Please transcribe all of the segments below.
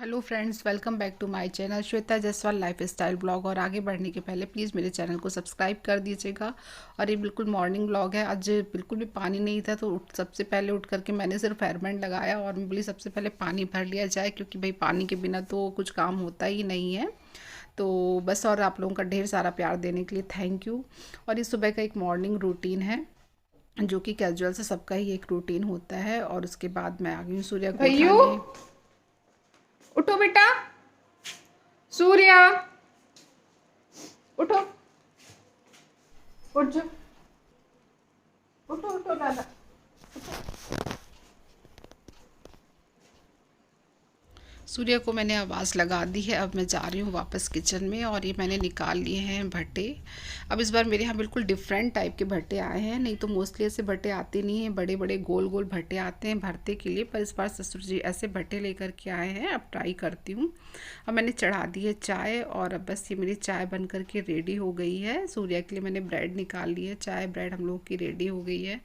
Hello friends, welcome back to my channel Shweta Jaiswal lifestyle blog. और आगे बढ़ने के पहले प्लीज़ मेरे चैनल को सब्सक्राइब कर दीजिएगा। और ये बिल्कुल मॉर्निंग ब्लॉग है। आज बिल्कुल भी पानी नहीं था तो सबसे पहले उठ करके मैंने सिर्फ हेयर बैंड लगाया और मैं बोली सबसे पहले पानी भर लिया जाए, क्योंकि भाई पानी के बिना तो कुछ काम होता ही नहीं है। तो बस, और आप लोगों का ढेर सारा प्यार देने के लिए थैंक यू। और ये सुबह का एक मॉर्निंग रूटीन है जो कि कैजुअल से सबका ही एक रूटीन होता है। और उसके बाद मैं आ गई हूँ सूर्या को भैयू उठाने। उठो बेटा। सूर्या उठो। उठ जाओ। उठो उठो दादा। सूर्य को मैंने आवाज़ लगा दी है। अब मैं जा रही हूँ वापस किचन में। और ये मैंने निकाल लिए हैं भट्टे। अब इस बार मेरे यहाँ बिल्कुल डिफरेंट टाइप के भट्टे आए हैं। नहीं तो मोस्टली ऐसे भट्टे आते नहीं हैं, बड़े बड़े गोल गोल भट्टे आते हैं भरते के लिए। पर इस बार ससुर जी ऐसे भट्टे लेकर के आए हैं। अब ट्राई करती हूँ। अब मैंने चढ़ा दी है चाय और अब बस ये मेरी चाय बन करके रेडी हो गई है। सूर्य के लिए मैंने ब्रेड निकाल ली है। चाय ब्रेड हम लोगों की रेडी हो गई है।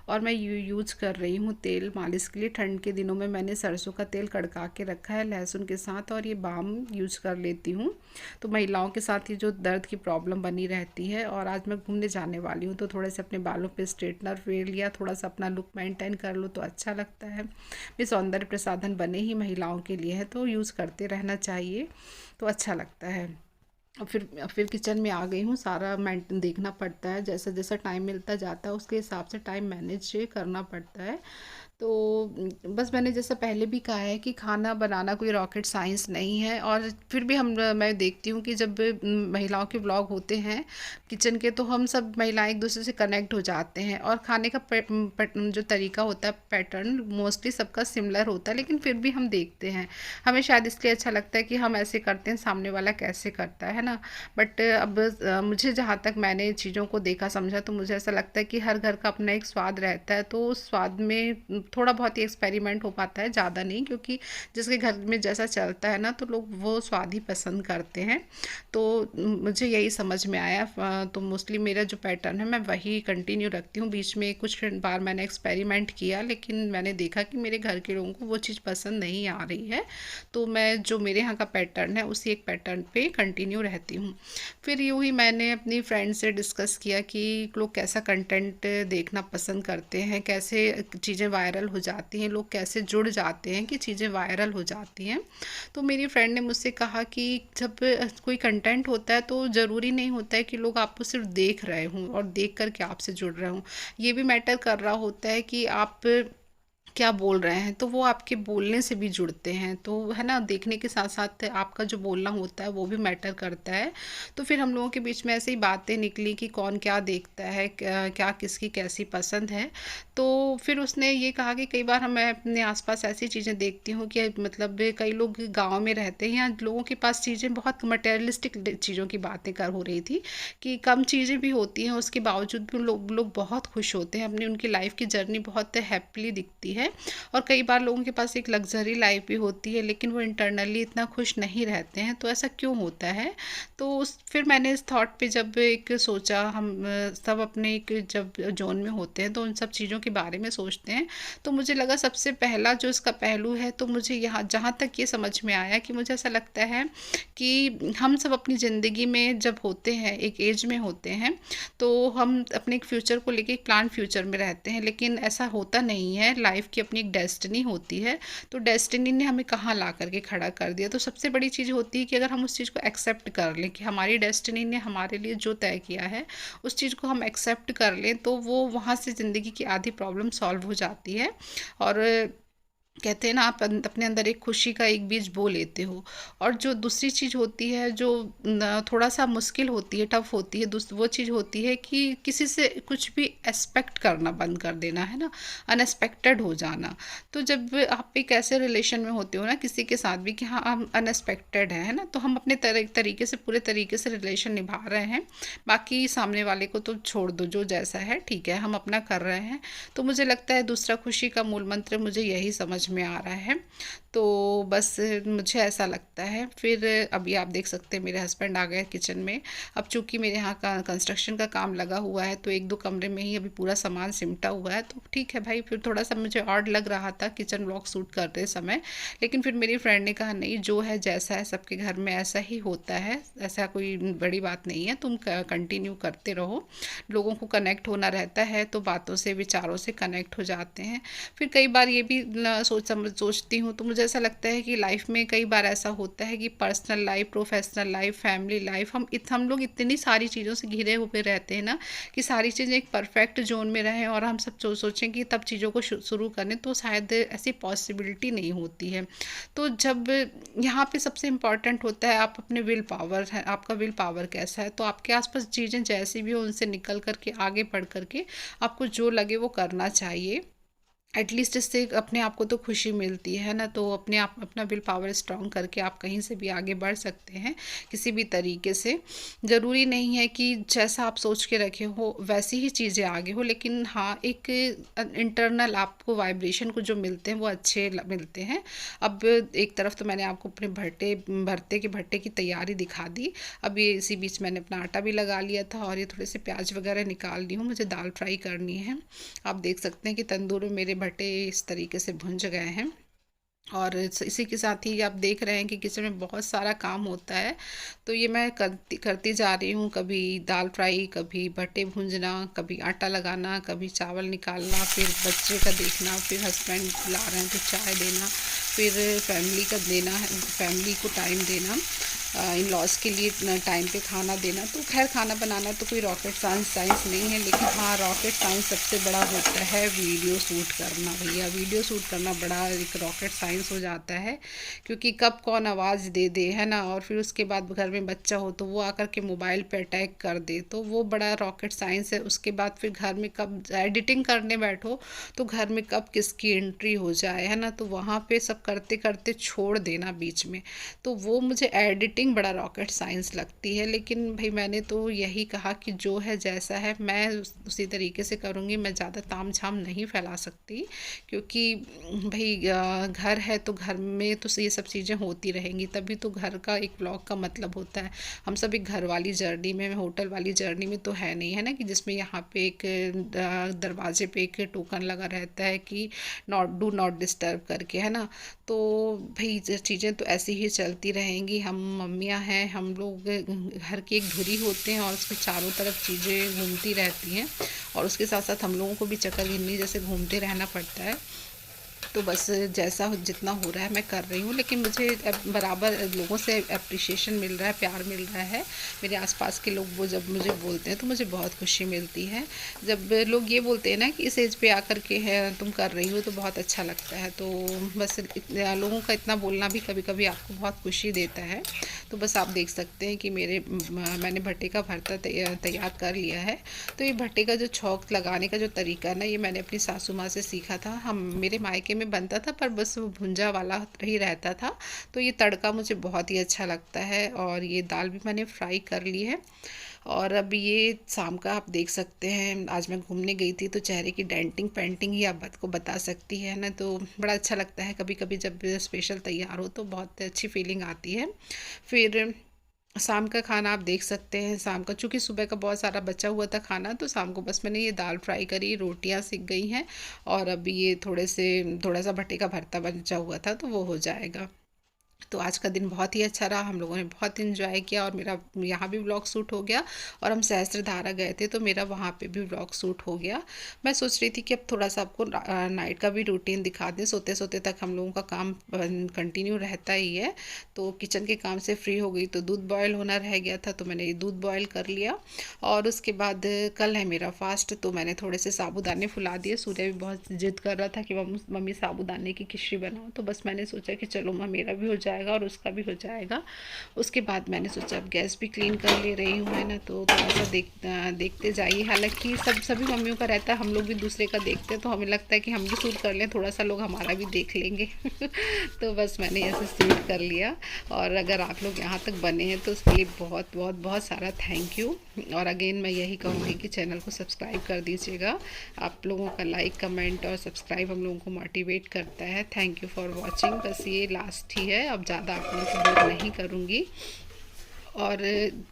और मैं यूज कर रही हूँ तेल मालिश के लिए। ठंड के दिनों में मैंने सरसों का तेल कड़का के रखा है लहसुन के साथ, और ये बाम यूज कर लेती हूँ। तो महिलाओं के साथ ये जो दर्द की प्रॉब्लम बनी रहती है। और आज मैं घूमने जाने वाली हूँ तो थोड़े से अपने बालों पे स्ट्रेटनर फेर लिया, थोड़ा सा अपना लुक मेंटेन कर लो तो अच्छा लगता है। ये सौंदर्य प्रसाधन बने ही महिलाओं के लिए है तो यूज़ करते रहना चाहिए, तो अच्छा लगता है। और फिर किचन में आ गई हूँ। सारा मेंटेन देखना पड़ता है, जैसा जैसा टाइम मिलता जाता है उसके हिसाब से टाइम मैनेज करना पड़ता है। तो बस मैंने जैसा पहले भी कहा है कि खाना बनाना कोई रॉकेट साइंस नहीं है। और फिर भी मैं देखती हूँ कि जब महिलाओं के व्लॉग होते हैं किचन के, तो हम सब महिलाएं एक दूसरे से कनेक्ट हो जाते हैं। और खाने का जो तरीका होता है, पैटर्न मोस्टली सबका सिमिलर होता है, लेकिन फिर भी हम देखते हैं। हमें शायद इसलिए अच्छा लगता है कि हम ऐसे करते हैं, सामने वाला कैसे करता है ना। बट अब मुझे जहाँ तक मैंने चीज़ों को देखा समझा तो मुझे ऐसा लगता है कि हर घर का अपना एक स्वाद रहता है। तो उस स्वाद में थोड़ा बहुत ही एक्सपेरिमेंट हो पाता है, ज़्यादा नहीं, क्योंकि जिसके घर में जैसा चलता है ना तो लोग वो स्वाद ही पसंद करते हैं। तो मुझे यही समझ में आया। तो मोस्टली मेरा जो पैटर्न है मैं वही कंटिन्यू रखती हूँ। बीच में कुछ बार मैंने एक्सपेरिमेंट किया, लेकिन मैंने देखा कि मेरे घर के लोगों को वो चीज़ पसंद नहीं आ रही है। तो मैं जो मेरे यहाँ का पैटर्न है उसी एक पैटर्न पे कंटिन्यू रहती हूँ। फिर यूँ ही मैंने अपनी फ्रेंड से डिस्कस किया कि लोग कैसा कंटेंट देखना पसंद करते हैं, कैसे चीज़ें वायरल हो जाती हैं, लोग कैसे जुड़ जाते हैं कि चीज़ें वायरल हो जाती हैं। तो मेरी फ्रेंड ने मुझसे कहा कि जब कोई कंटेंट होता है तो ज़रूरी नहीं होता है कि लोग आपको सिर्फ देख रहे हों और देख कर के आपसे जुड़ रहे हों। ये भी मैटर कर रहा होता है कि आप क्या बोल रहे हैं, तो वो आपके बोलने से भी जुड़ते हैं। तो है ना, देखने के साथ साथ आपका जो बोलना होता है वो भी मैटर करता है। तो फिर हम लोगों के बीच में ऐसे ही बातें निकली कि कौन क्या देखता है, क्या किसकी कैसी पसंद है। तो फिर उसने ये कहा कि कई बार मैं अपने आसपास ऐसी चीज़ें देखती हूँ कि मतलब कई लोग गांव में रहते हैं, यहाँ लोगों के पास चीज़ें बहुत मटेरियलिस्टिक चीज़ों की बातें कर हो रही थी कि कम चीज़ें भी होती हैं उसके बावजूद भी लोग बहुत खुश होते हैं, अपनी उनकी लाइफ की जर्नी बहुत हैप्पीली दिखती है। और कई बार लोगों के पास एक लग्जरी लाइफ भी होती है लेकिन वो इंटरनली इतना खुश नहीं रहते हैं। तो ऐसा क्यों होता है? तो फिर मैंने इस थॉट पे जब एक सोचा, हम सब अपने एक जब जोन में होते हैं तो उन सब चीज़ों के बारे में सोचते हैं। तो मुझे लगा सबसे पहला जो इसका पहलू है, तो मुझे यहाँ जहाँ तक ये समझ में आया कि मुझे ऐसा लगता है कि हम सब अपनी ज़िंदगी में जब होते हैं, एक एज में होते हैं, तो हम अपने एक फ्यूचर को लेके एक प्लान फ्यूचर में रहते हैं, लेकिन ऐसा होता नहीं है। लाइफ की अपनी एक डेस्टिनी होती है, तो डेस्टिनी ने हमें कहाँ ला करके खड़ा कर दिया। तो सबसे बड़ी चीज़ होती है कि अगर हम उस चीज़ को एक्सेप्ट कर लें कि हमारी डेस्टिनी ने हमारे लिए जो तय किया है उस चीज़ को हम एक्सेप्ट कर लें, तो वो वहाँ से ज़िंदगी की आधी प्रॉब्लम सॉल्व हो जाती है। और कहते हैं ना, आप अपने अंदर एक खुशी का एक बीज बो लेते हो। और जो दूसरी चीज़ होती है जो थोड़ा सा मुश्किल होती है, टफ होती है, वो चीज़ होती है कि किसी से कुछ भी एक्सपेक्ट करना बंद कर देना, है ना, अनएक्सपेक्टेड हो जाना। तो जब आप एक ऐसे रिलेशन में होते हो ना किसी के साथ भी कि हाँ हम अनएक्सपेक्टेड है ना, तो हम अपने तरीके से पूरे तरीके से रिलेशन निभा रहे हैं, बाकी सामने वाले को तो छोड़ दो, जो जैसा है ठीक है, हम अपना कर रहे हैं। तो मुझे लगता है दूसरा खुशी का मूल मंत्र मुझे यही समझ में आ रहा है। तो बस मुझे ऐसा लगता है। फिर अभी आप देख सकते हैं मेरे हस्बैंड आ गए किचन में। अब चूँकि मेरे यहाँ का कंस्ट्रक्शन का काम लगा हुआ है तो 1-2 कमरे में ही अभी पूरा सामान सिमटा हुआ है, तो ठीक है भाई। फिर थोड़ा सा मुझे ऑड लग रहा था किचन व्लॉग शूट करते समय, लेकिन फिर मेरी फ्रेंड ने कहा नहीं, जो है जैसा है सबके घर में ऐसा ही होता है, ऐसा कोई बड़ी बात नहीं है, तुम कंटिन्यू करते रहो। लोगों को कनेक्ट होना रहता है तो बातों से विचारों से कनेक्ट हो जाते हैं। फिर कई बार ये भी सोचती हूँ तो मुझे ऐसा लगता है कि लाइफ में कई बार ऐसा होता है कि personal life, professional life, family life, हम लोग इतनी सारी चीज़ों से घिरे हुए रहते हैं ना कि सारी चीज़ें एक परफेक्ट जोन में रहें और हम सब सोचें कि तब चीज़ों को शुरू करें, तो शायद ऐसी पॉसिबिलिटी नहीं होती है। तो जब यहाँ पे सबसे इम्पॉर्टेंट होता है आप अपने विल पावर है, आपका विल पावर कैसा है। तो आपके आसपास चीज़ें जैसी भी हो उनसे निकल करके आगे बढ़ करके आपको जो लगे वो करना चाहिए। एटलीस्ट इससे अपने आप को तो खुशी मिलती है ना, तो अपने आप अपना विल पावर स्ट्रॉन्ग करके आप कहीं से भी आगे बढ़ सकते हैं किसी भी तरीके से। ज़रूरी नहीं है कि जैसा आप सोच के रखे हो वैसी ही चीज़ें आगे हो, लेकिन हाँ एक इंटरनल आपको वाइब्रेशन को जो मिलते हैं वो अच्छे मिलते हैं। अब एक तरफ तो मैंने आपको अपने भट्टे की तैयारी दिखा दी। अब ये इसी बीच मैंने अपना आटा भी लगा लिया था और ये थोड़े से प्याज वगैरह निकाल ली हूँ, मुझे दाल फ्राई करनी है। आप देख सकते हैं कि तंदूर में मेरे भट्टे इस तरीके से भुंज गए हैं। और इसी के साथ ही आप देख रहे हैं कि किचन में बहुत सारा काम होता है, तो ये मैं करती जा रही हूँ। कभी दाल फ्राई, कभी भट्टे भूंजना, कभी आटा लगाना, कभी चावल निकालना, फिर बच्चे का देखना, फिर हस्बैंड ला रहे हैं तो चाय देना, फिर फैमिली को टाइम देना, इन लॉज के लिए टाइम पे खाना देना। तो खैर खाना बनाना तो कोई रॉकेट साइंस नहीं है, लेकिन हाँ रॉकेट साइंस सबसे बड़ा होता है वीडियो शूट करना। भैया वीडियो शूट करना बड़ा एक रॉकेट साइंस हो जाता है, क्योंकि कब कौन आवाज़ दे दे, है ना, और फिर उसके बाद घर में बच्चा हो तो वो आकर के मोबाइल पे अटैक कर दे, तो वो बड़ा रॉकेट साइंस है। उसके बाद फिर घर में कब एडिटिंग करने बैठो तो घर में कब किसकी एंट्री हो जाए, है ना, तो वहाँ पे सब करते करते छोड़ देना बीच में, तो वो मुझे एडिटिंग बड़ा रॉकेट साइंस लगती है। लेकिन भाई मैंने तो यही कहा कि जो है जैसा है मैं उसी तरीके से करूँगी। मैं ज़्यादा ताम झाम नहीं फैला सकती, क्योंकि भाई घर है तो घर में तो ये सब चीज़ें होती रहेंगी, तभी तो घर का एक व्लॉग का मतलब होता है। हम सब एक घर वाली जर्नी में, होटल वाली जर्नी में तो है नहीं, है ना, कि जिसमें यहाँ पे एक दरवाजे पे एक टोकन लगा रहता है कि डू नॉट डिस्टर्ब करके, है ना। तो भाई चीज़ें तो ऐसी ही चलती रहेंगी। हम मम्मियाँ हैं, हम लोग घर की एक धुरी होते हैं और उसके चारों तरफ चीज़ें घूमती रहती हैं, और उसके साथ साथ हम लोगों को भी चक्कर जैसे घूमते रहना पड़ता है। तो बस जैसा जितना हो रहा है मैं कर रही हूँ, लेकिन मुझे बराबर लोगों से अप्रिशिएशन मिल रहा है, प्यार मिल रहा है। मेरे आसपास के लोग वो जब मुझे बोलते हैं तो मुझे बहुत खुशी मिलती है। जब लोग ये बोलते हैं ना कि इस एज पे आकर के है तुम कर रही हो, तो बहुत अच्छा लगता है। तो बस लोगों का इतना बोलना भी कभी कभी आपको बहुत खुशी देता है। तो बस आप देख सकते हैं कि मैंने भट्टे का भरता तैयार कर लिया है। तो ये भट्टे का जो छौंक लगाने का जो तरीका ना, ये मैंने अपनी सासू माँ से सीखा था। हम मेरे मायके में बनता था पर बस वो भुंजा वाला ही रहता था। तो ये तड़का मुझे बहुत ही अच्छा लगता है, और ये दाल भी मैंने फ्राई कर ली है। और अब ये शाम का आप देख सकते हैं, आज मैं घूमने गई थी तो चेहरे की डेंटिंग पेंटिंग ही आप को बता सकती है ना, तो बड़ा अच्छा लगता है कभी कभी जब स्पेशल तैयार हो तो बहुत अच्छी फीलिंग आती है। फिर शाम का खाना आप देख सकते हैं। शाम का चूँकि सुबह का बहुत सारा बचा हुआ था खाना, तो शाम को बस मैंने ये दाल फ्राई करी, रोटियां सिक गई हैं, और अभी ये थोड़ा सा भट्टे का भरता बचा हुआ था तो वो हो जाएगा। तो आज का दिन बहुत ही अच्छा रहा, हम लोगों ने बहुत इन्जॉय किया, और मेरा यहाँ भी व्लॉग शूट हो गया। और हम सहस्त्रधारा गए थे तो मेरा वहाँ पे भी व्लॉग शूट हो गया। मैं सोच रही थी कि अब थोड़ा सा आपको नाइट का भी रूटीन दिखा दें। सोते सोते तक हम लोगों का काम कंटिन्यू रहता ही है। तो किचन के काम से फ्री हो गई तो दूध बॉयल होना रह गया था, तो मैंने ये दूध बॉयल कर लिया। और उसके बाद कल है मेरा फास्ट, तो मैंने थोड़े से साबूदाने फुला दिए। सूर्य भी बहुत जिद कर रहा था कि मम्मी साबूदाने की खिचड़ी बनाओ, तो बस मैंने सोचा कि चलो माँ मेरा भी हो जाएगा और उसका भी हो जाएगा। उसके बाद मैंने सोचा अब गैस भी क्लीन कर ले रही हूँ, है ना, तो थोड़ा सा देखते जाइए। हालांकि सभी मम्मियों का रहता है, हम लोग भी दूसरे का देखते हैं तो हमें लगता है कि हम भी शूट कर लें, थोड़ा सा लोग हमारा भी देख लेंगे। तो बस मैंने ऐसे शूट कर लिया। और अगर आप लोग यहाँ तक बने हैं तो उसके लिए बहुत बहुत बहुत सारा थैंक यू। और अगेन मैं यही कहूँगी कि चैनल को सब्सक्राइब कर दीजिएगा। आप लोगों का लाइक, कमेंट और सब्सक्राइब हम लोगों को मोटिवेट करता है। Thank you for watching. बस ये लास्ट ही है, अब ज़्यादा आप लोगों को बोर नहीं करूँगी। और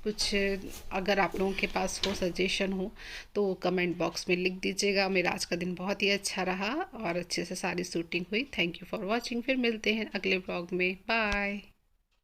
कुछ अगर आप लोगों के पास हो सजेशन हो तो कमेंट बॉक्स में लिख दीजिएगा। मेरा आज का दिन बहुत ही अच्छा रहा और अच्छे से सारी शूटिंग हुई। Thank you for watching. फिर मिलते हैं अगले ब्लॉग में। बाय।